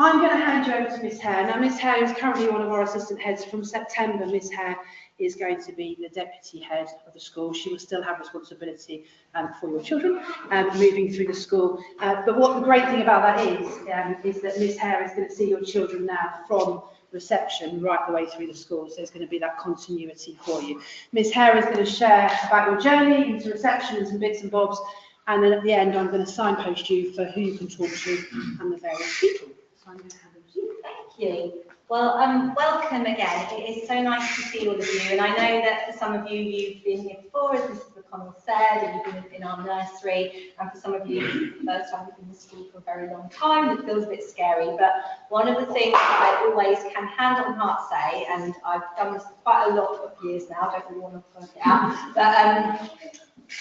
I'm going to hand you over to Miss Hare. Now, Miss Hare is currently one of our assistant heads. From September, Miss Hare is going to be the deputy head of the school. She will still have responsibility for your children moving through the school. But what the great thing about that is that Miss Hare is going to see your children now from reception right the way through the school. So there's going to be that continuity for you. Miss Hare is going to share about your journey into reception and some bits and bobs. And then at the end, I'm going to signpost you for who you can talk to and the various people. So I'm going to hand over to you. Thank you. Well, welcome again. It is so nice to see all of you. And I know that for some of you, you've been here before, as Mrs. McConnell said, and you've been in our nursery. And for some of you, it's the first time you've been in school for a very long time. It feels a bit scary. But one of the things that I always can hand on heart say, and I've done this for quite a lot of years now, I don't really want to point it out, but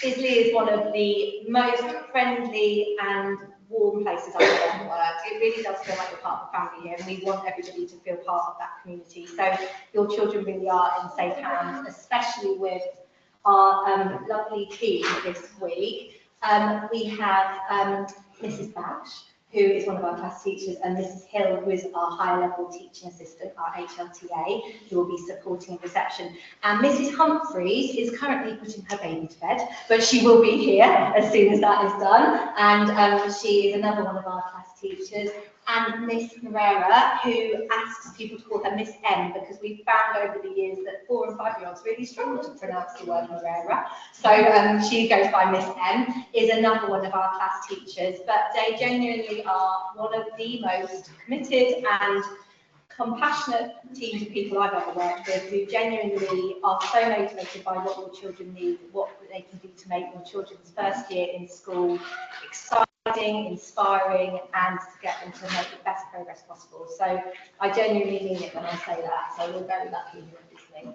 Isley is one of the most friendly and warm places I've ever worked. It really does feel like you're part of the family here, and we want everybody to feel part of that community. So your children really are in safe hands, especially with our lovely team this week. We have Mrs. Bash, who is one of our class teachers, and Mrs. Hill, who is our higher level teaching assistant, our HLTA, who will be supporting reception. And Mrs. Humphreys is currently putting her baby to bed, but she will be here as soon as that is done. And she is another one of our class teachers. And Miss Moreira, who asks people to call her Miss M, because we've found over the years that 4- and 5-year-olds really struggle to pronounce the word Moreira. So she goes by Miss M, is another one of our class teachers. But they genuinely are one of the most committed and compassionate teams of people I've ever worked with, who genuinely are so motivated by what your children need, what they can do to make your children's first year in school exciting, inspiring, and to get them to make the best progress possible. So I genuinely mean it when I say that. So we're very lucky here at Disney.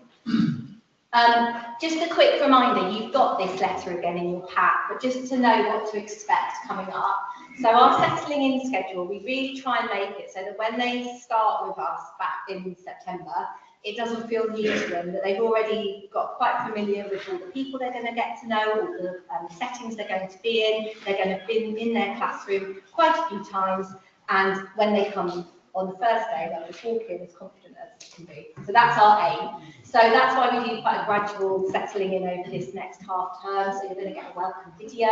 Just a quick reminder, you've got this letter again in your pack, but just to know what to expect coming up. So our settling in schedule, we really try and make it so that when they start with us back in September, it doesn't feel new to them, that they've already got quite familiar with all the people they're going to get to know, all the settings they're going to be in. They're going to be in their classroom quite a few times, and when they come on the first day, they'll just walk in as confident as they can be. So that's our aim. So that's why we do quite a gradual settling in over this next half term. So you're going to get a welcome video.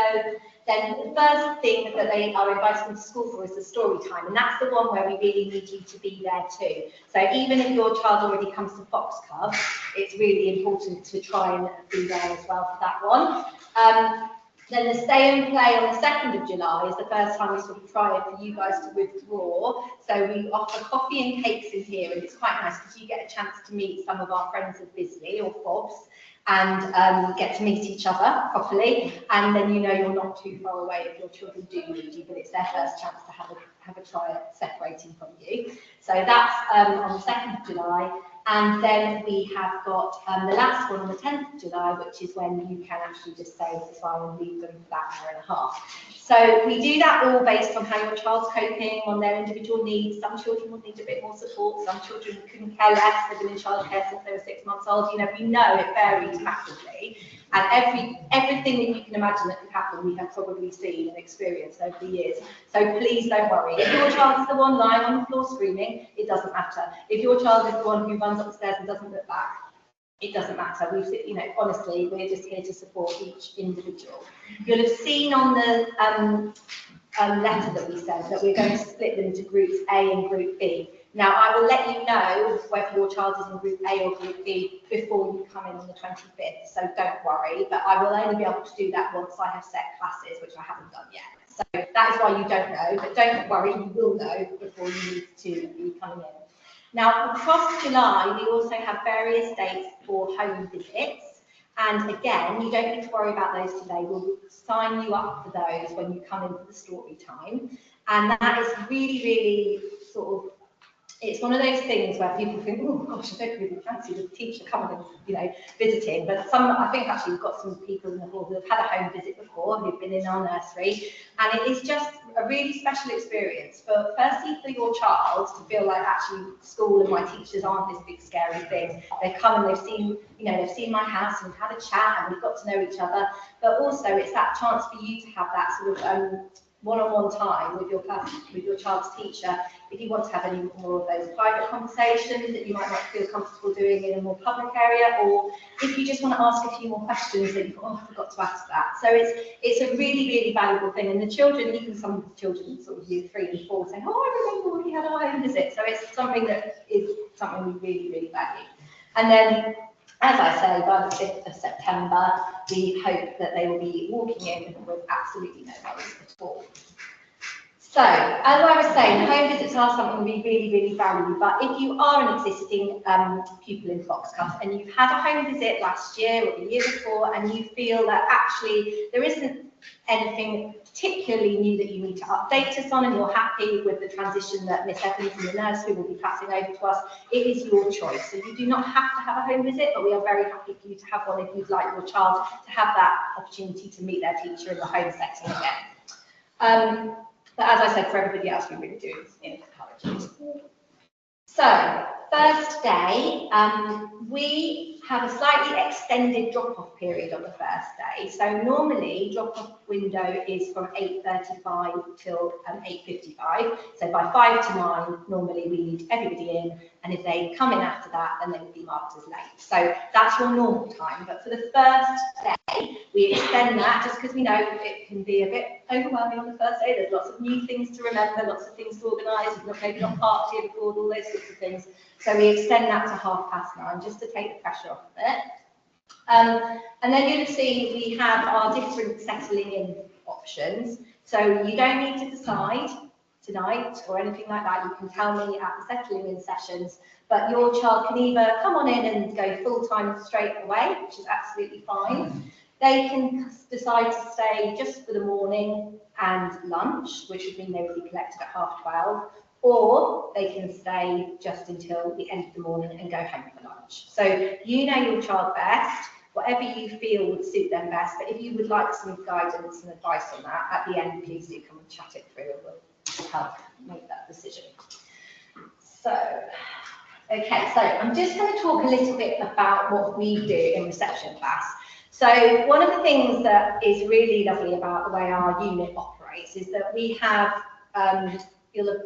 Then the first thing that they are invited into school for is the story time, and that's the one where we really need you to be there too. So even if your child already comes to Fox Cub, it's really important to try and be there as well for that one. Then the stay and play on the 2nd of July is the first time we sort of try it for you guys to withdraw. So we offer coffee and cakes in here, and it's quite nice because you get a chance to meet some of our friends of Bisley or Fobbs, and get to meet each other properly, and then you know you're not too far away if your children do need you, but it's their first chance to have a try at separating from you. So that's on the 2nd of July. And then we have got the last one on the 10th of July, which is when you can actually just say this is fine and leave them for that hour and a half. So we do that all based on how your child's coping, on their individual needs. Some children will need a bit more support, some children couldn't care less, they've been in childcare since they were 6 months old. You know, we know it varies massively. And everything that you can imagine that could happen, we have probably seen and experienced over the years. So please don't worry. If your child is the one lying on the floor screaming, it doesn't matter. If your child is the one who runs upstairs and doesn't look back, it doesn't matter. You know, honestly, we're just here to support each individual. You'll have seen on the letter that we sent that we're going to split them into groups A and group B. Now, I will let you know whether your child is in group A or group B before you come in on the 25th, so don't worry, but I will only be able to do that once I have set classes, which I haven't done yet. So that is why you don't know, but don't worry, you will know before you need to be coming in. Now, across July, we also have various dates for home visits. And again, you don't need to worry about those today. We'll sign you up for those when you come in for the story time. And that is really, really sort of, it's one of those things where people think, oh gosh, I don't really fancy the teacher coming and, you know, visiting. But I think actually we've got some people in the hall who have had a home visit before, who've been in our nursery, and it is just a really special experience. But firstly, for your child to feel like actually school and my teachers aren't this big scary thing. They've come and they've seen, you know, they've seen my house and we've had a chat and we've got to know each other. But also, it's that chance for you to have that sort of one-on-one time with your class, with your child's teacher, if you want to have any more of those private conversations that you might not feel comfortable doing in a more public area, or if you just want to ask a few more questions that you thought, oh, I forgot to ask that. So it's a really, really valuable thing. And the children, even some children, sort of year 3 and 4, say, oh, I remember when we had our home visit. So it's something that is something we really, really value. And then, as I say, by the 5th of September, we hope that they will be walking in with absolutely no worries at all. So, as I was saying, home visits are something we really, really value, but if you are an existing pupil in Foxcut and you've had a home visit last year or the year before and you feel that actually there isn't anything particularly new that you need to update us on and you're happy with the transition that Miss Evans in the nursery will be passing over to us, it is your choice. So you do not have to have a home visit, but we are very happy for you to have one if you'd like your child to have that opportunity to meet their teacher in the home setting again. But as I said, for everybody else, we really do encourage it. So, first day, we have a slightly extended drop-off period on the first day. So normally, drop-off window is from 8:35 till 8:55. So by 5 to 9, normally we need everybody in, and if they come in after that, then they would be marked as late. So that's your normal time. But for the first day, we extend that just because we know it can be a bit overwhelming on the first day. There's lots of new things to remember, lots of things to organise. You've maybe not parked here before, all those sorts of things. So we extend that to 9:30 just to take the pressure off of it. And then you'll see we have our different settling in options. So you don't need to decide tonight or anything like that. You can tell me at the settling in sessions, but your child can either come on in and go full-time straight away, which is absolutely fine. They can decide to stay just for the morning and lunch, which would mean they would be collected at 12:30. Or they can stay just until the end of the morning and go home for lunch. So you know your child best, whatever you feel would suit them best, but if you would like some guidance and advice on that, at the end, please do come and chat it through and we'll help make that decision. So, okay, so I'm just going to talk a little bit about what we do in reception class. So one of the things that is really lovely about the way our unit operates is that we have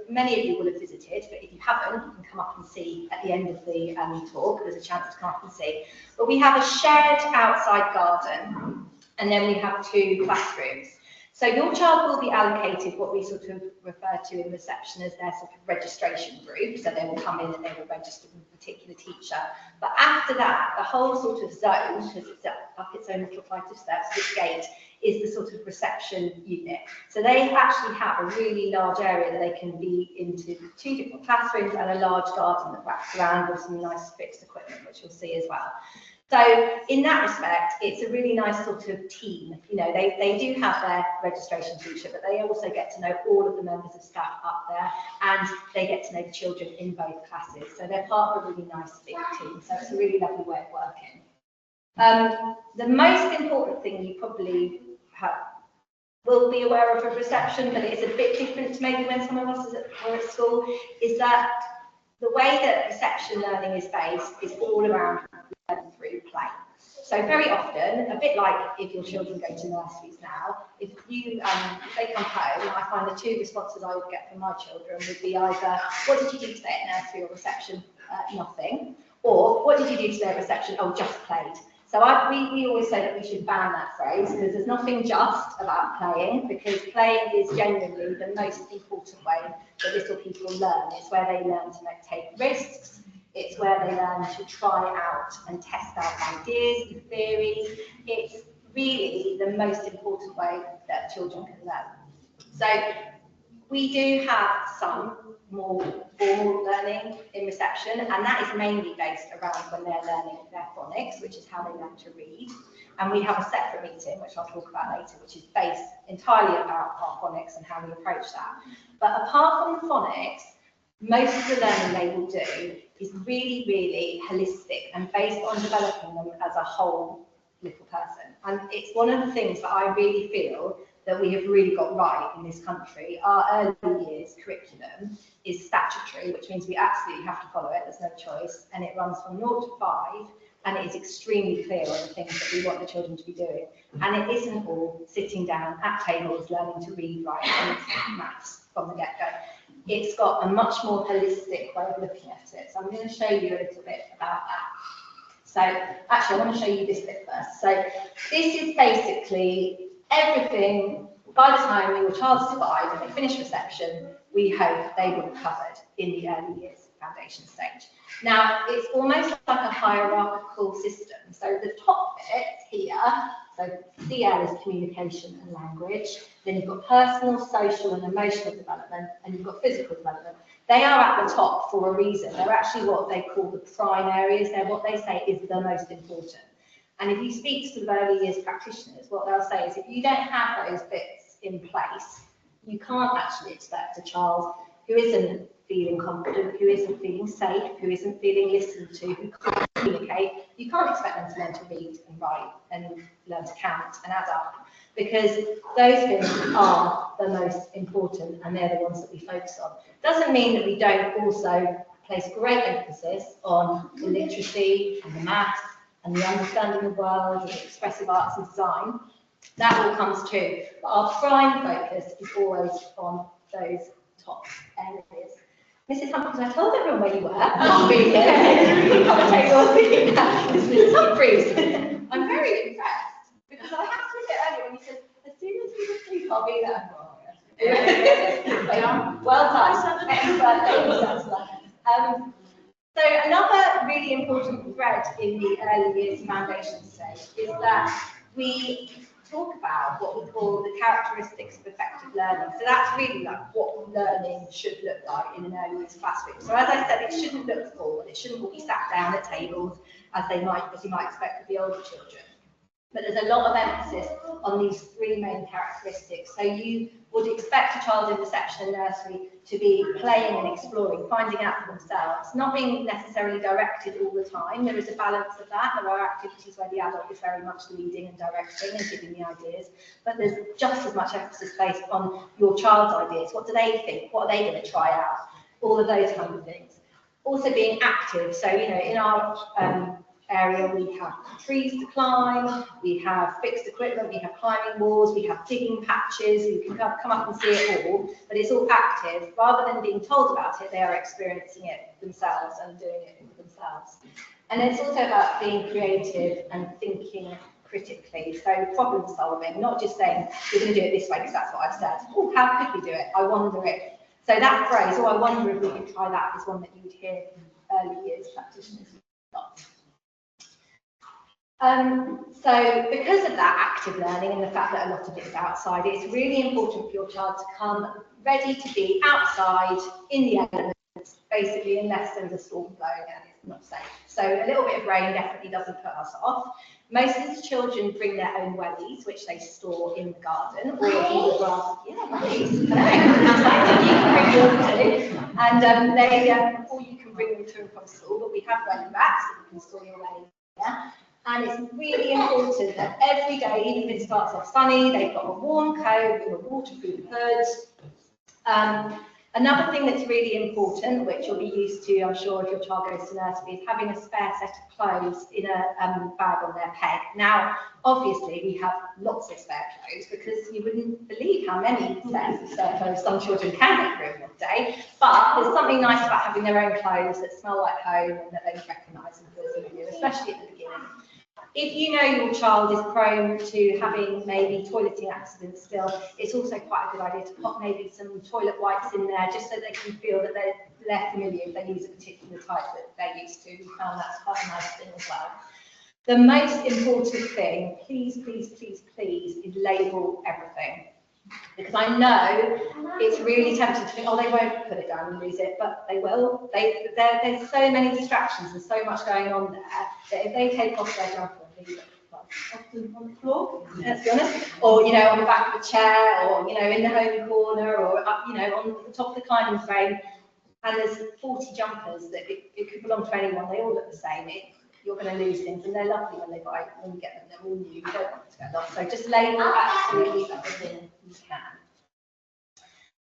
many of you will have visited, but if you haven't, you can come up and see at the end of the talk. There's a chance to come up and see. But we have a shared outside garden, and then we have 2 classrooms. So your child will be allocated what we sort of refer to in reception as their sort of registration group. So they will come in and they will register with a particular teacher. But after that, the whole sort of zone, because it's up its own little flight of steps, this gate, is the sort of reception unit. So they actually have a really large area that they can be into 2 different classrooms and a large garden that wraps around with some nice fixed equipment, which you'll see as well. So in that respect, it's a really nice sort of team. You know, they do have their registration teacher, but they also get to know all of the members of staff up there, and they get to know the children in both classes. So they're part of a really nice big team. So it's a really lovely way of working. The most important thing you probably will be aware of reception, but it's a bit different to maybe when some of us were at school, is that the way that reception learning is based is all around learning through play. So very often, a bit like if your children go to nurseries now, if they come home, I find the 2 responses I would get from my children would be either, what did you do today at nursery or reception? Nothing. Or, what did you do today at reception? Oh, just played. So we always say that we should ban that phrase, because there's nothing just about playing, because playing is genuinely the most important way that little people learn. It's where they learn to take risks. It's where they learn to try out and test out ideas and theories. It's really the most important way that children can learn. So we do have some more formal learning in reception, and that is mainly based around when they're learning their phonics, which is how they learn to read. And we have a separate meeting, which I'll talk about later, which is based entirely about our phonics and how we approach that. But apart from the phonics, most of the learning they will do is really, really holistic and based on developing them as a whole little person. And it's one of the things that I really feel that we have really got right in this country. Our early years curriculum is statutory, which means we absolutely have to follow it, there's no choice, and it runs from 0 to 5, and it is extremely clear on the things that we want the children to be doing. And it isn't all sitting down at tables learning to read, write, and maths from the get-go. It's got a much more holistic way of looking at it. So I'm going to show you a little bit about that. So actually, I want to show you this bit first. So this is basically everything. By the time your child's 5 and they finish reception, we hope they will have covered in the early years foundation stage. Now, it's almost like a hierarchical system. So the top bit here, so CL is communication and language, then you've got personal, social and emotional development, and you've got physical development. They are at the top for a reason. They're actually what they call the prime areas. They're what they say is the most important. And if you speak to the early years practitioners, what they'll say is if you don't have those bits in place, you can't actually expect a child who isn't feeling confident, who isn't feeling safe, who isn't feeling listened to, who can't communicate, you can't expect them to learn to read and write and learn to count and add up, because those things are the most important and they're the ones that we focus on. Doesn't mean that we don't also place great emphasis on the literacy and the maths and the understanding of the world and the expressive arts and design. That all comes too, but our prime focus is always on those top areas. Mrs. Humphries, I told everyone where you were. I'll be here. You can't take your thing. Mrs. Humphries, I'm very impressed because I have to admit earlier when you said, as soon as you sleep, I'll be there. Well done. Excellent. So another really important thread in the early years foundation stage is that we talk about what we call the characteristics of effective learning. So that's really like what learning should look like in an early years classroom. So as I said, it shouldn't look formal. It shouldn't all be sat down at tables as you might expect with the older children. But there's a lot of emphasis on these 3 main characteristics. So you would expect a child in reception and nursery to be playing and exploring, finding out for themselves, not being necessarily directed all the time. There is a balance of that. There are activities where the adult is very much leading and directing and giving the ideas, but there's just as much emphasis placed on your child's ideas. What do they think? What are they going to try out? All of those kind of things. Also being active. So, you know, in our area, we have trees to climb, we have fixed equipment, we have climbing walls, we have digging patches, you can come up and see it all, but it's all active. Rather than being told about it, they are experiencing it themselves and doing it themselves. And it's also about being creative and thinking critically, so problem solving, not just saying, we're going to do it this way because that's what I've said. Oh, how could we do it? I wonder it. So that phrase, oh, I wonder if we could try that, is one that you would hear from early years practitioners. So because of that active learning and the fact that a lot of it is outside, it's really important for your child to come ready to be outside in the elements, basically, unless there's a storm blowing and it's not safe. So a little bit of rain definitely doesn't put us off. Most of the children bring their own wellies, which they store in the garden, or in the grass. Yeah, wellies. You can bring yours too. And or you can bring them to and from school, but we have welly racks that you can store your wellies there. And it's really important that every day, even if it starts off sunny, they've got a warm coat with a waterproof hood. Another thing that's really important, which you'll be used to, I'm sure, if your child goes to nursery, is having a spare set of clothes in a bag on their peg. Now, obviously, we have lots of spare clothes because you wouldn't believe how many sets of spare clothes some children can get through in one day. But there's something nice about having their own clothes that smell like home and that they recognise and feel familiar, especially at the beginning. If you know your child is prone to having maybe toileting accidents still, it's also quite a good idea to pop maybe some toilet wipes in there just so they can feel that they're familiar if they use a particular type that they're used to. We found that's quite a nice thing as well. The most important thing, please, please, please, please, is label everything. Because I know it's really tempting to think, oh, they won't put it down and lose it, but they will. There's so many distractions and so much going on there that if they take off their jumper and leave it often on the floor, let's be honest, or, you know, on the back of a chair, or, you know, in the home corner, or up, you know, on the top of the climbing frame, and there's 40 jumpers that it could belong to anyone, they all look the same. You're going to lose things, and they're lovely when you get them. They're all new. You don't want them to get lost. So just label absolutely everything you can.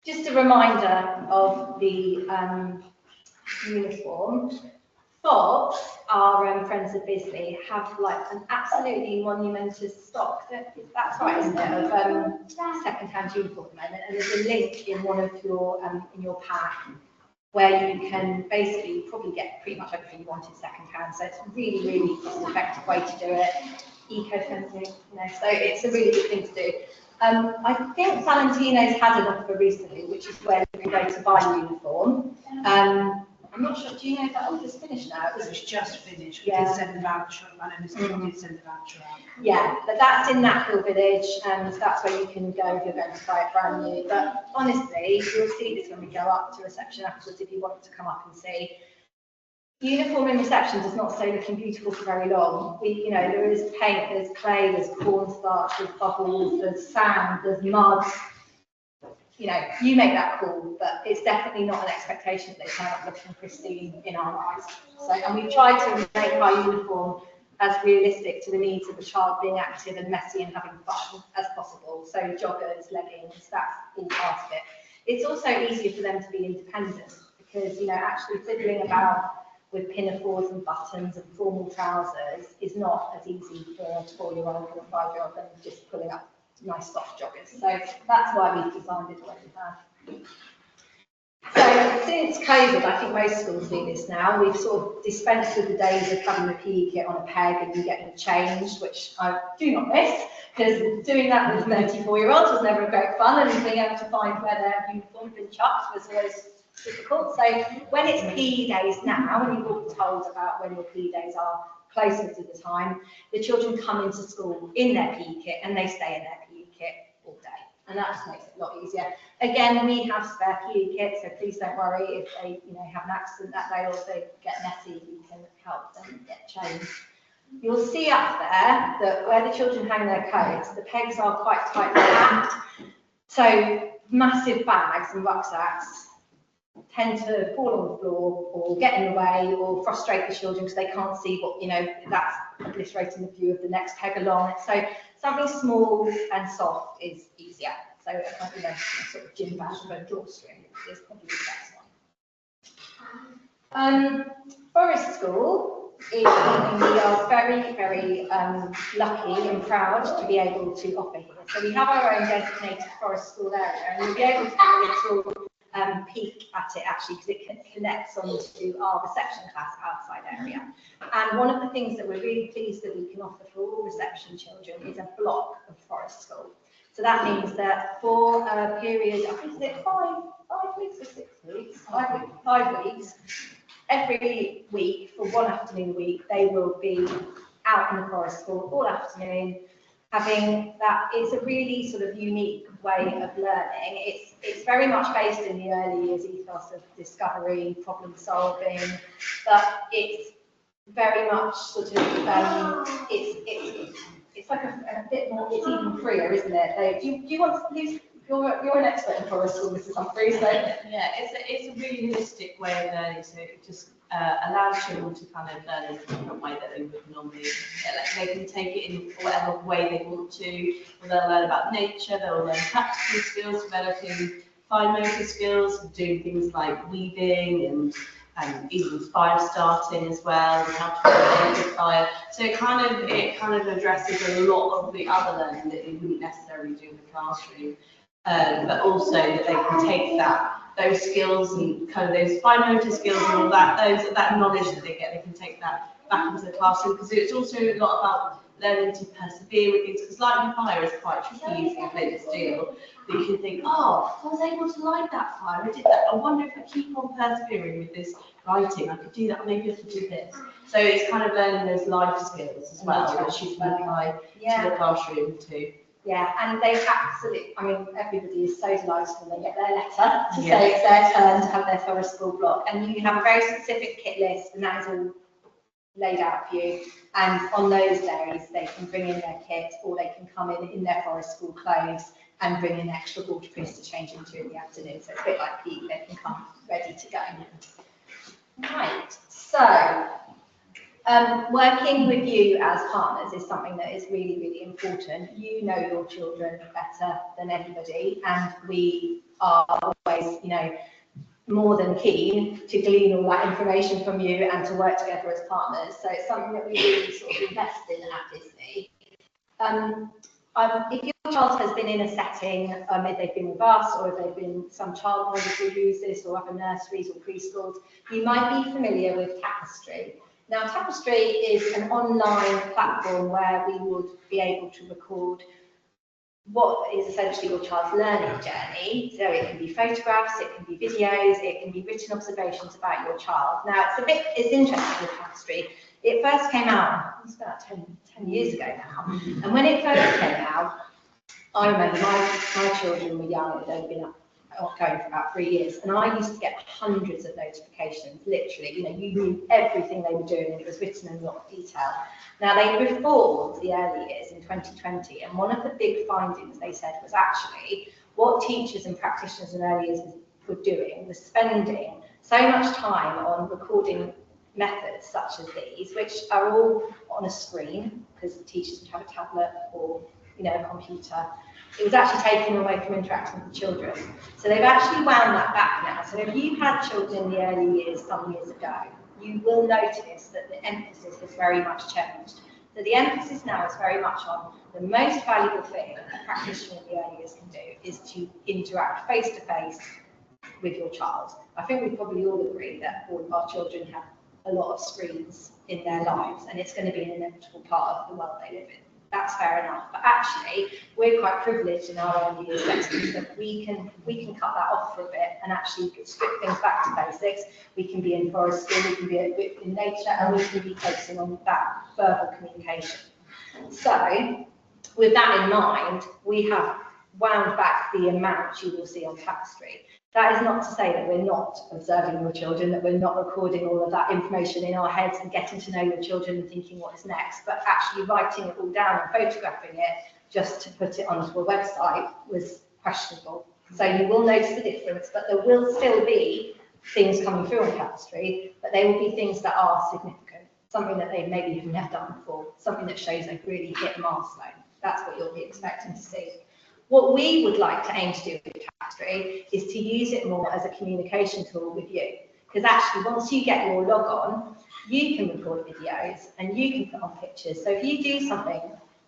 Just a reminder of the uniform. Bob's, our friends of Bisley, have like an absolutely monumentous stock. That's right, isn't it? Of second-hand uniform at the moment, and there's a link in one of your in your pack where you can basically probably get pretty much everything you wanted second-hand. So it's a really, really cost-effective way to do it, eco-friendly. You know, so it's a really good thing to do. I think Valentino's had an offer recently, which is where you can go to buy uniform. I'm not sure, do you know if that offer's finished now? It was just finished. We Yeah. did send the voucher. I know Mr. Brown did send the voucher out. Yeah, but that's in Natfield Village, and that's where you can go if you're going to buy it brand new. But honestly, you'll see this when we go up to reception afterwards if you want to come up and see. Uniform in reception does not stay looking beautiful for very long. You know, there is paint, there's clay, there's cornstarch, there's bubbles, there's sand, there's mud. You know, you make that call, but it's definitely not an expectation that they turn up looking pristine in our eyes. So, and we've tried to make our uniform as realistic to the needs of the child being active and messy and having fun as possible. So joggers, leggings, that's all part of it. It's also easier for them to be independent because, you know, actually fiddling about with pinafores and buttons and formal trousers is not as easy for a 4-year-old or a 5-year-old than just pulling up nice soft joggers. So that's why we've designed it the way we have. So since COVID, I think most schools do this now. We've sort of dispensed with the days of having the PE kit on a peg and you getting it changed, which I do not miss, because doing that with 34-year-olds was never a great fun, and being able to find where their uniform had been chucked was always difficult. So when it's PE days now, and you're all told about when your PE days are closer to the time, the children come into school in their PE kit and they stay in their PE kit all day. And that just makes it a lot easier. Again, we have spare PE kits, so please don't worry if they, you know, have an accident that day or if they get messy, we can help them get changed. You'll see up there that where the children hang their coats, the pegs are quite tightly packed. So massive bags and rucksacks tend to fall on the floor or get in the way or frustrate the children because they can't see what, you know, that's obliterating the view of the next peg along. So something small and soft is easier. So, you know, sort of gym bag with a drawstring is probably the best one. Forest School is something we are very, very lucky and proud to be able to offer here. So we have our own designated Forest School area, and we'll be able to have a little peek at it actually because it connects onto our reception class outside area. And one of the things that we're really pleased that we can offer for all reception children is a block of Forest School. So that means that for a period, I think it's 5 weeks or 6 weeks, 5 weeks, every week for one afternoon a week, they will be out in the Forest School all afternoon, having that. It's a really sort of unique way of learning. It's very much based in the early years ethos of discovery, problem solving, but it's very much sort of it's like a bit more. It's even freer, isn't it? Do you want to please? You're an expert in Forest School, Mrs. Humphrey. So yeah, it's a really holistic way of learning. So it just allows children to kind of learn in a different way that they would normally. Like they can take it in whatever way they want to. They'll learn about nature. They'll learn practical skills, developing fine motor skills, doing things like weaving and even fire starting as well, and how to make a fire. So it kind of addresses a lot of the other learning that you wouldn't necessarily do in the classroom. But also that they can take those skills and kind of those fine motor skills and all that knowledge that they get, they can take that back into the classroom, because it's also a lot about learning to persevere with things, because lighting a fire is quite tricky if you play this deal. That you can think, oh, I was able to light that fire, I did that. I wonder if I keep on persevering with this writing, I could do that, maybe I could do this. So it's kind of learning those life skills as well, which you can apply to the classroom too. Yeah, and they absolutely, I mean, everybody is so delighted when they get their letter to say it's their turn to have their Forest School block. And you have a very specific kit list, and that is all laid out for you. And on those days, they can bring in their kit, or they can come in their Forest School clothes and bring in extra waterproofs to change into in the afternoon. So it's a bit like PE, they can come ready to go. Right, so working with you as partners is something that is really, really important. You know your children better than anybody, and we are always, you know, more than keen to glean all that information from you and to work together as partners. So it's something that we really sort of invest in at Disney. If your child has been in a setting, if they've been with us or if they've been some child models who use this or other nurseries or preschools, you might be familiar with Tapestry. Now, Tapestry is an online platform where we would be able to record what is essentially your child's learning journey. So it can be photographs, it can be videos, it can be written observations about your child. Now, it's interesting with Tapestry. It first came out, it's about 10 years ago now, and when it first came out, I remember my children were young, they'd been going for about 3 years, and I used to get hundreds of notifications, literally, you knew everything they were doing, and it was written in a lot of detail. Now, they reformed the early years in 2020, and one of the big findings they said was actually what teachers and practitioners in early years were doing was spending so much time on recording methods such as these, which are all on a screen, because teachers would have a tablet or a computer. It was actually taken away from interacting with the children. So they've actually wound that back now. So if you had children in the early years some years ago, you will notice that the emphasis has very much changed. So the emphasis now is very much on the most valuable thing a practitioner in the early years can do is to interact face-to-face with your child. I think we probably all agree that all of our children have a lot of screens in their lives, and it's going to be an inevitable part of the world they live in. That's fair enough, but actually we're quite privileged in our early years settings that we can cut that off for a bit and actually strip things back to basics. We can be in forest school, we can be in nature, and we can be focusing on that verbal communication. So with that in mind, we have wound back the amount you will see on Tapestry. That is not to say that we're not observing your children, that we're not recording all of that information in our heads and getting to know your children and thinking what is next, but actually writing it all down and photographing it just to put it onto a website was questionable. So you will notice the difference, but there will still be things coming through on Tapestry, but they will be things that are significant, something that they maybe have never done before, something that shows they've really hit a milestone. That's what you'll be expecting to see. What we would like to aim to do with Tapestry is to use it more as a communication tool with you. Because actually, once you get your log on, you can record videos and you can put on pictures. So if you do something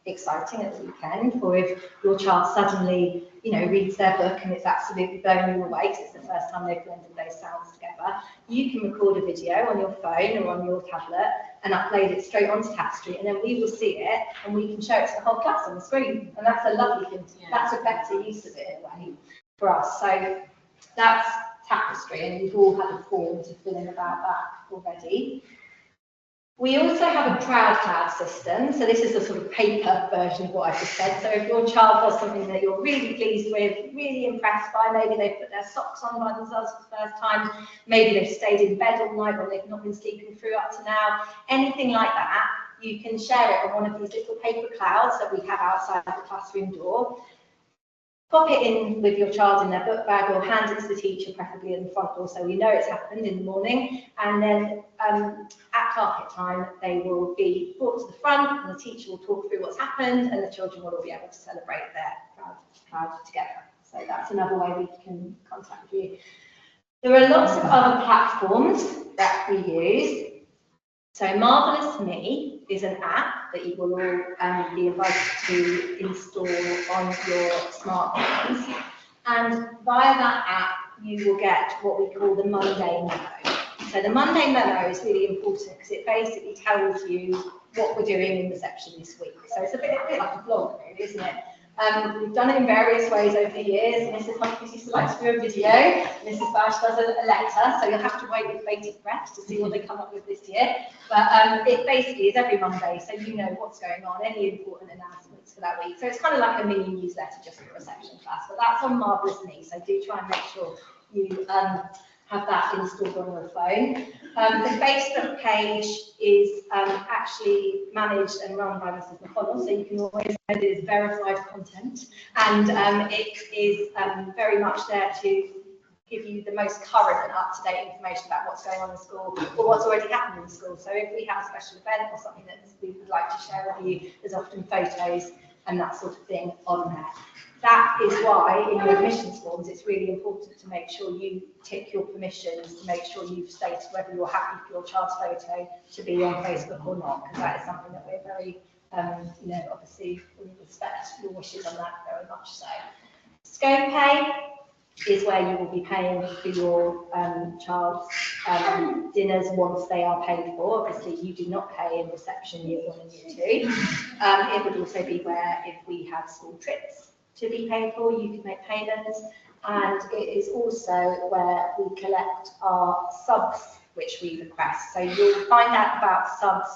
exciting at the weekend, or if your child suddenly, reads their book and it's absolutely blowing you away because it's the first time they've blended those sounds together, you can record a video on your phone or on your tablet and upload it straight onto Tapestry, and then we will see it and we can show it to the whole class on the screen. And that's a lovely thing. That's a better use of it in a way for us. So that's Tapestry, and you've all had a form to fill in about that already. We also have a proud cloud system. So this is a sort of paper version of what I've just said. So if your child does something that you're really pleased with, really impressed by, maybe they've put their socks on by themselves for the first time, maybe they've stayed in bed all night or they've not been sleeping through up to now, anything like that, you can share it on one of these little paper clouds that we have outside the classroom door. Pop it in with your child in their book bag or hand it to the teacher, preferably in the front door, so we know it's happened in the morning. And then at carpet time, they will be brought to the front and the teacher will talk through what's happened and the children will all be able to celebrate their proud together. So that's another way we can contact you. There are lots of other platforms that we use. So Marvelous Me is an app that you will all be invited to install on your smartphones. And via that app, you will get what we call the Monday Memo. So the Monday Memo is really important because it basically tells you what we're doing in reception this week. So it's a bit like a blog, really, isn't it? We've done it in various ways over the years. Mrs. Humphries used to like to do a video. Mrs. Bash does a letter, so you'll have to wait with bated breath to see what they come up with this year. But it basically is every Monday, so you know what's going on, any important announcements for that week. So it's kind of like a mini newsletter just for reception class. But that's on Marvelous Me, so do try and make sure you have that installed on your phone. The Facebook page is actually managed and run by Mrs. McConnell, so you can always know that it's verified content, and it is very much there to give you the most current and up-to-date information about what's going on in school or what's already happened in school. So if we have a special event or something that we would like to share with you, there's often photos and that sort of thing on there. That is why in your admissions forms it's really important to make sure you tick your permissions, to make sure you've stated whether you're happy for your child's photo to be on Facebook or not, because that is something that we're very, you know, obviously we respect your wishes on that very much so. Scope pay is where you will be paying for your child's dinners once they are paid for. Obviously, you do not pay in reception year 1 and year 2. It would also be where if we had school trips to be paid for, you could make payments. And it is also where we collect our subs, which we request. So you'll find out about subs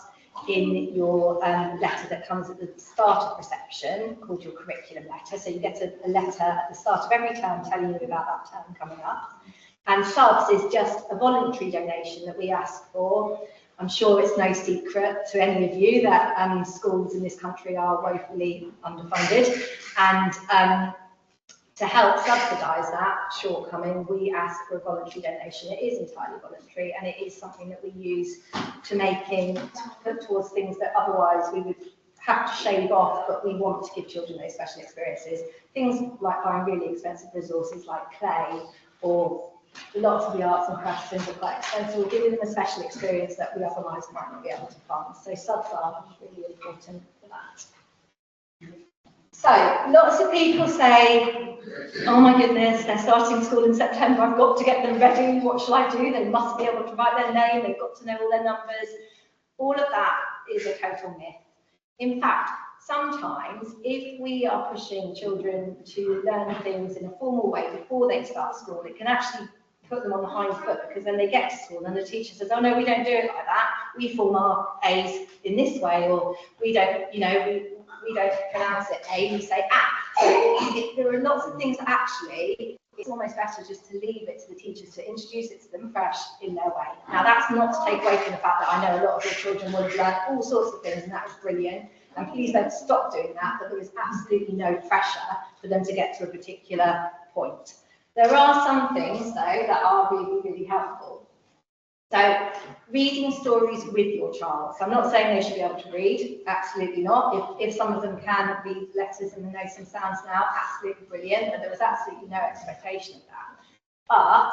in your letter that comes at the start of reception, called your curriculum letter. So you get a letter at the start of every term telling you about that term coming up. And subs is just a voluntary donation that we ask for. I'm sure it's no secret to any of you that schools in this country are woefully underfunded. And to help subsidise that shortcoming, we ask for a voluntary donation. It is entirely voluntary, and it is something that we use to put towards things that otherwise we would have to shave off, but we want to give children those special experiences. Things like buying really expensive resources like clay, or lots of the arts and crafts things are quite expensive. We're giving them a special experience that we otherwise might not be able to fund. So subs are really important for that. So, lots of people say, oh my goodness, they're starting school in September, I've got to get them ready, what shall I do? They must be able to write their name, they've got to know all their numbers. All of that is a total myth. In fact, sometimes if we are pushing children to learn things in a formal way before they start school, it can actually put them on the hind foot, because then they get to school and the teacher says, oh no, we don't do it like that, we form our A's in this way, or we don't, you know, we don't pronounce it A, we say ah. So there are lots of things that actually, it's almost better just to leave it to the teachers to introduce it to them fresh in their way. Now that's not to take away from the fact that I know a lot of your children will have learned all sorts of things, and that was brilliant, and please don't stop doing that, but there is absolutely no pressure for them to get to a particular point. There are some things though that are really, really helpful. So, reading stories with your child. So I'm not saying they should be able to read, absolutely not. If some of them can read letters and know some sounds now, absolutely brilliant, but there was absolutely no expectation of that. But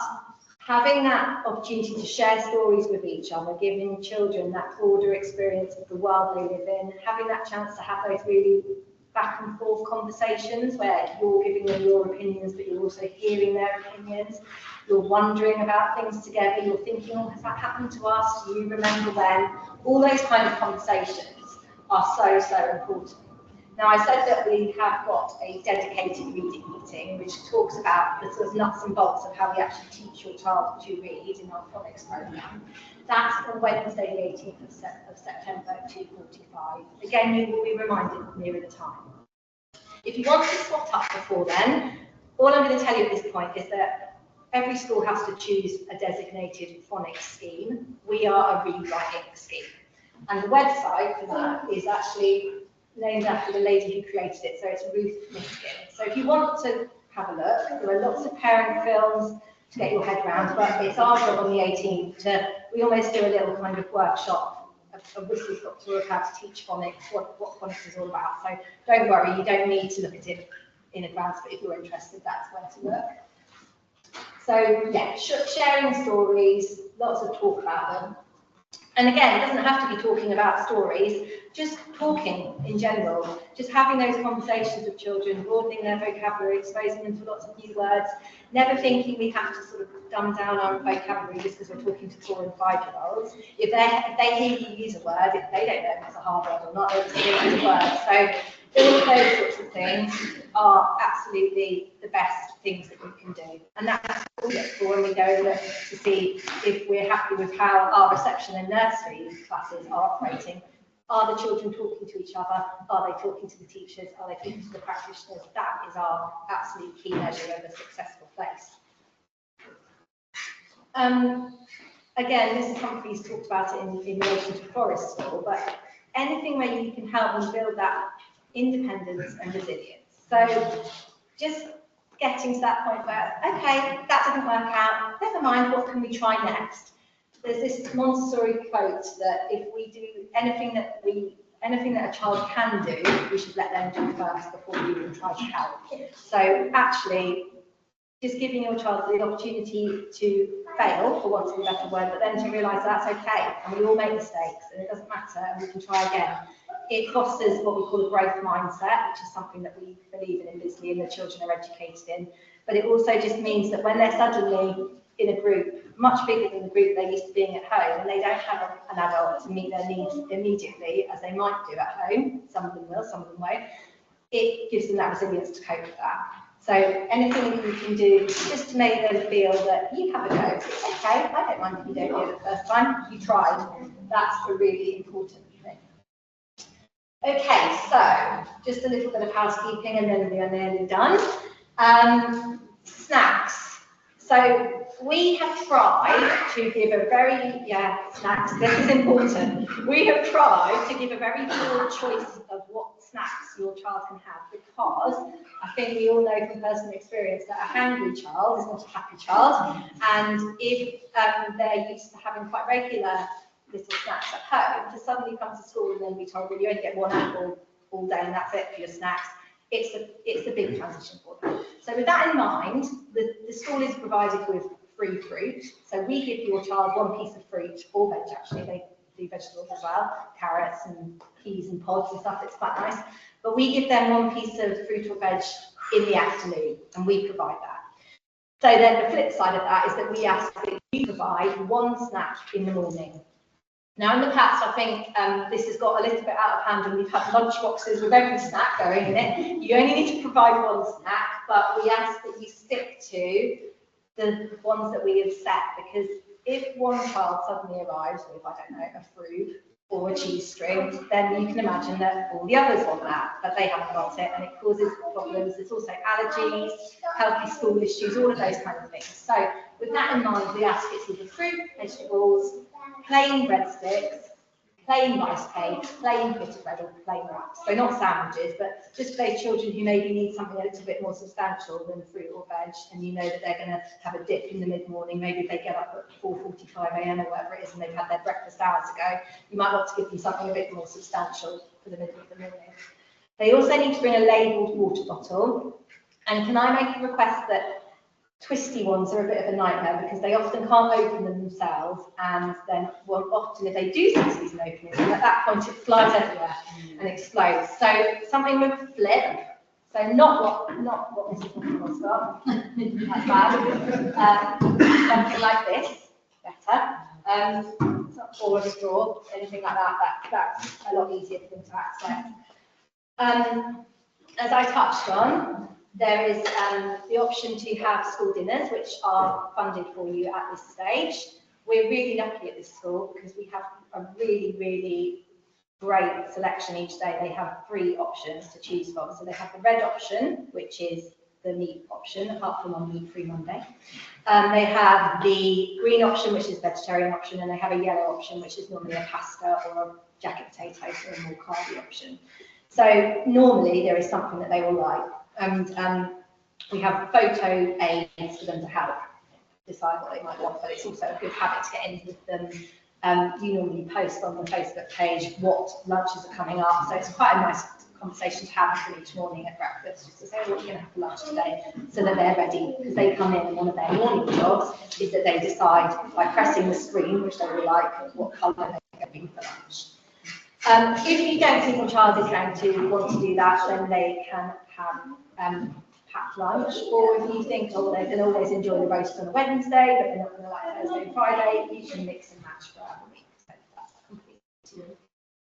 having that opportunity to share stories with each other, giving children that broader experience of the world they live in, having that chance to have those really back and forth conversations where you're giving them your opinions, but you're also hearing their opinions. You're wondering about things together. You're thinking, oh, has that happened to us? Do you remember when? All those kind of conversations are so, so important. Now, I said that we have got a dedicated reading meeting, which talks about the sort of nuts and bolts of how we actually teach your child to read in our phonics programme. That's on Wednesday, the 18th of September at 2:45. Again, you will be reminded nearer the time. If you want to swap up before then, all I'm going to tell you at this point is that every school has to choose a designated phonics scheme. We are a read-writing scheme. And the website for that is actually named after the lady who created it, so it's Ruth Miskin. So if you want to have a look, there are lots of parent films to get your head around, but it's our job on the 18th we almost do a little kind of workshop, a whistle-stop tour of how to teach phonics, what phonics is all about. So don't worry, you don't need to look at it in advance, but if you're interested, that's where to look. So yeah, sharing stories, lots of talk about them. And again, it doesn't have to be talking about stories, just talking in general, just having those conversations with children, broadening their vocabulary, exposing them to lots of new words, never thinking we have to sort of dumb down our vocabulary just because we're talking to 4- and 5-year-olds. If they hear you use a word, if they don't know if it's a hard word or not, they just hear it as a word. So all of those sorts of things are absolutely the best things that we can do. And that's what we look for when we go look to see if we're happy with how our reception and nursery classes are operating. Are the children talking to each other? Are they talking to the teachers? Are they talking to the practitioners? That is our absolute key measure of a successful place. Again, Mrs. Humphreys talked about it in relation to Forest School, but anything where you can help them build that independence and resilience. So just getting to that point where, okay, that didn't work out, never mind, what can we try next? There's this Montessori quote that if we do anything that we anything that a child can do, we should let them do first before we even try to help. So actually, just giving your child the opportunity to fail, for want of a better word, but then to realise that's okay, and we all make mistakes, and it doesn't matter, and we can try again. It fosters what we call a growth mindset, which is something that we believe in Bisley and the children are educated in. But it also just means that when they're suddenly in a group much bigger than the group they're used to being at home, and they don't have an adult to meet their needs immediately, as they might do at home, some of them will, some of them won't, it gives them that resilience to cope with that. So anything that you can do just to make them feel that you have a go, it's okay, I don't mind if you don't do it the first time, you tried. That's a really important thing. Okay, so just a little bit of housekeeping and then we are nearly done. Snacks. So we have tried to give a very, snacks, this is important. We have tried to give a very broad choice of what snacks your child can have, because I think we all know from personal experience that a hungry child is not a happy child, and if they're used to having quite regular little snacks at home, to suddenly come to school and then be told, well, you only get one apple all day and that's it for your snacks, it's a big transition for them. So with that in mind, the school is provided with free fruit. So we give your child one piece of fruit, or veg actually, they do vegetables as well, carrots and peas and pods and stuff, it's quite nice. But we give them one piece of fruit or veg in the afternoon, and we provide that. So then the flip side of that is that we ask that you provide one snack in the morning. Now in the past, I think this has got a little bit out of hand, and we've had lunch boxes with every snack going in it. You only need to provide one snack, but we ask that you stick to the ones that we have set, because if one child suddenly arrives with, I don't know, a fruit or a cheese string, then you can imagine that all the others want that, but they haven't got it, and it causes problems. There's also allergies, healthy school issues, all of those kind of things. So with that in mind, we ask it's either fruit, vegetables, plain breadsticks, plain rice cake, plain pita bread, or plain wraps. So not sandwiches, but just for those children who maybe need something a little bit more substantial than fruit or veg, and you know that they're going to have a dip in the mid-morning. Maybe if they get up at 4:45 a.m. or whatever it is, and they've had their breakfast hours ago, you might want to give them something a bit more substantial for the middle of the morning. They also need to bring a labelled water bottle. And can I make a request that twisty ones are a bit of a nightmare, because they often can't open them themselves, and then often if they do succeed in opening them, at that point it flies everywhere and explodes. So something with a flip, so not what Mrs. McConnell's got, that's bad, something like this, better, or a straw, anything like that, that's a lot easier for them to access. As I touched on, there is the option to have school dinners, which are funded for you at this stage. We're really lucky at this school because we have a really, really great selection each day. They have 3 options to choose from. So they have the red option, which is the meat option, apart from on meat-free Monday. They have the green option, which is vegetarian option, and they have a yellow option, which is normally a pasta or a jacket potato, so a more carby option. So normally there is something that they will like. And we have photo aids for them to help decide what they might want, but it's also a good habit to get in with them. You normally post on the Facebook page what lunches are coming up, so it's quite a nice conversation to have with them each morning at breakfast, just to say what you're going to have for lunch today, so that they're ready, because they come in and one of their morning jobs is that they decide by pressing the screen, which they will like, what colour they're going to be for lunch. If you don't think your child is going to want to do that, then they can have packed lunch, or if you think, oh, they can always enjoy the roast on a Wednesday, but they're not going to like Thursday and Friday, you can mix and match throughout the week. So that's completely up to you.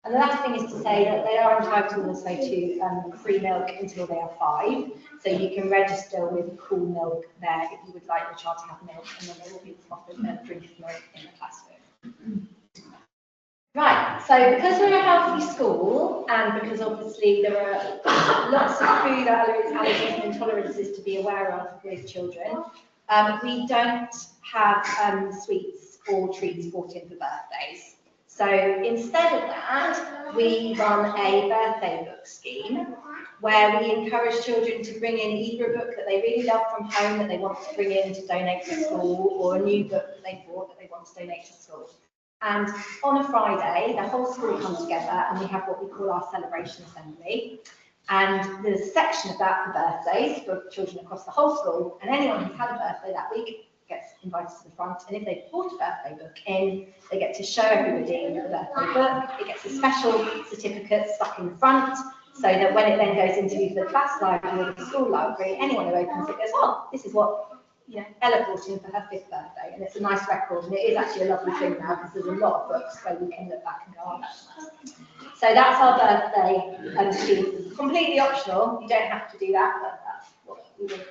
And the last thing is to say that they are entitled also to free milk until they are 5. So you can register with cool milk there if you would like your child to have milk, and then they will be offered a drink of milk in the classroom. Right, so because we're a healthy school, and because obviously there are lots of food allergies and intolerances to be aware of with children, we don't have sweets or treats brought in for birthdays. So instead of that, we run a birthday book scheme where we encourage children to bring in either a book that they really love from home that they want to bring in to donate to school, or a new book that they bought that they want to donate to school. And on a Friday, the whole school comes together and we have what we call our celebration assembly. And there's a section of that for birthdays for children across the whole school, and anyone who's had a birthday that week gets invited to the front, and if they brought a birthday book in, they get to show everybody the birthday book. It gets a special certificate stuck in the front, so that when it then goes into the class library or the school library, anyone who opens it goes, oh, this is what Ella brought in for her 5th birthday, and it's a nice record, and it is actually a lovely thing now because there's a lot of books where we can look back and go, oh, that's nice. So that's our birthday scheme. Completely optional, you don't have to do that, but that's what we do.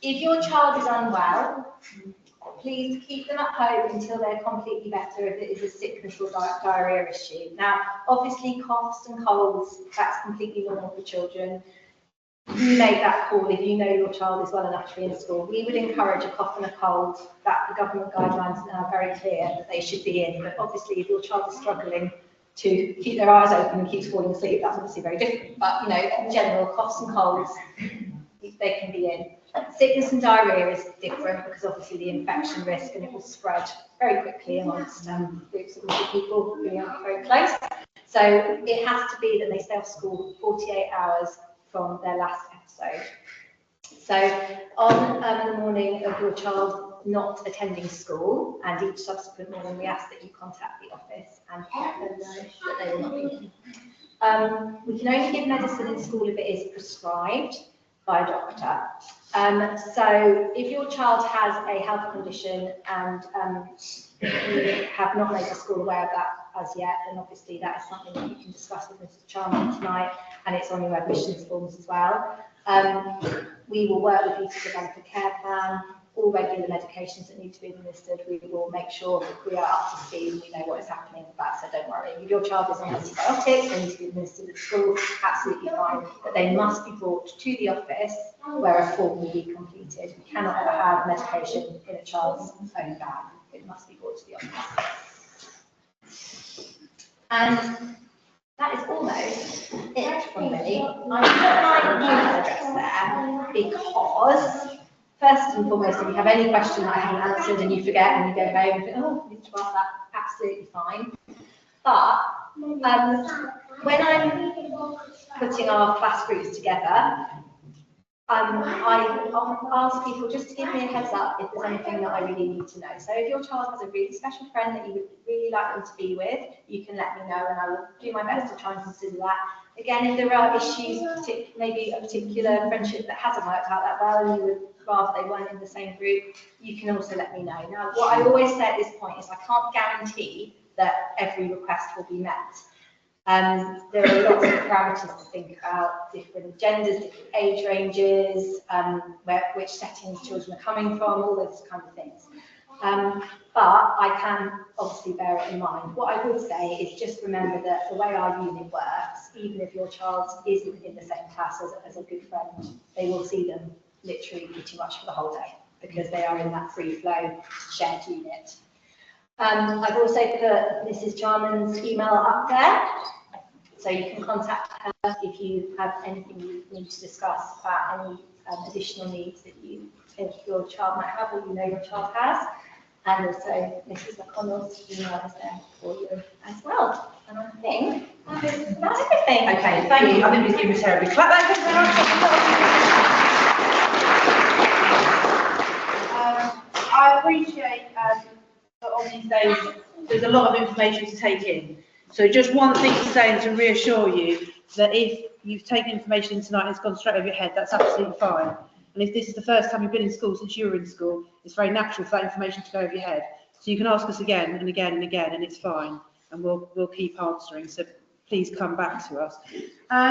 If your child is unwell, please keep them at home until they're completely better if it is a sickness or diarrhea issue. Now, obviously coughs and colds, that's completely normal for children. You make that call if you know your child is well enough to be in school. We would encourage a cough and a cold, that the government guidelines are now very clear that they should be in, but obviously if your child is struggling to keep their eyes open and keeps falling asleep, that's obviously very different. But in general, coughs and colds, they can be in. Sickness and diarrhea is different because obviously the infection risk, and it will spread very quickly amongst groups of people who are very close. So it has to be that they stay off school 48 hours from their last episode. So on the morning of your child not attending school, and each subsequent morning, we ask that you contact the office and let them know that they will not be in. We can only give medicine in school if it is prescribed by a doctor. So if your child has a health condition and you have not made the school aware of that as yet, then obviously that is something that you can discuss with Mr. Charman tonight, and it's on your admissions forms as well. We will work with you to develop a care plan, all regular medications that need to be administered. We will make sure that we are up to speed and we know what is happening with that, so don't worry. If your child is on antibiotics, they need to be administered at school, absolutely fine, but they must be brought to the office where a form will be completed. We cannot ever have medication in a child's own bag. It must be brought to the office. And that is almost it from me. I put my email address there because, first and foremost, if you have any question that I haven't answered and you forget and you go home and think, oh, I need to ask that, absolutely fine. But when I'm putting our class groups together, I often ask people just to give me a heads up if there's anything that I really need to know. So if your child has a really special friend that you would really like them to be with, you can let me know and I will do my best to try and consider that. Again, if there are issues, maybe a particular friendship that hasn't worked out that well and you would rather they weren't in the same group, you can also let me know. Now, what I always say at this point is I can't guarantee that every request will be met. There are lots of parameters to think about, different genders, different age ranges, which settings children are coming from, all those kind of things. But I can obviously bear it in mind. What I would say is just remember that the way our unit works, even if your child isn't in the same class as a good friend, they will see them literally pretty much for the whole day because they are in that free flow shared unit. I've also put Mrs. Charman's email up there, so you can contact her if you have anything you need to discuss about any additional needs that you think your child might have or you know your child has. And also Mrs. McConnell's email is there for you as well. And I think that's everything. Okay, thank you. I think we give Miss Harry a clap. Thank you very much. I appreciate that on these days there's a lot of information to take in. So just one thing to say and to reassure you that if you've taken information in tonight and it's gone straight over your head, that's absolutely fine. And if this is the first time you've been in school since you were in school, it's very natural for that information to go over your head. So you can ask us again and again and again, and it's fine. And we'll keep answering. So please come back to us.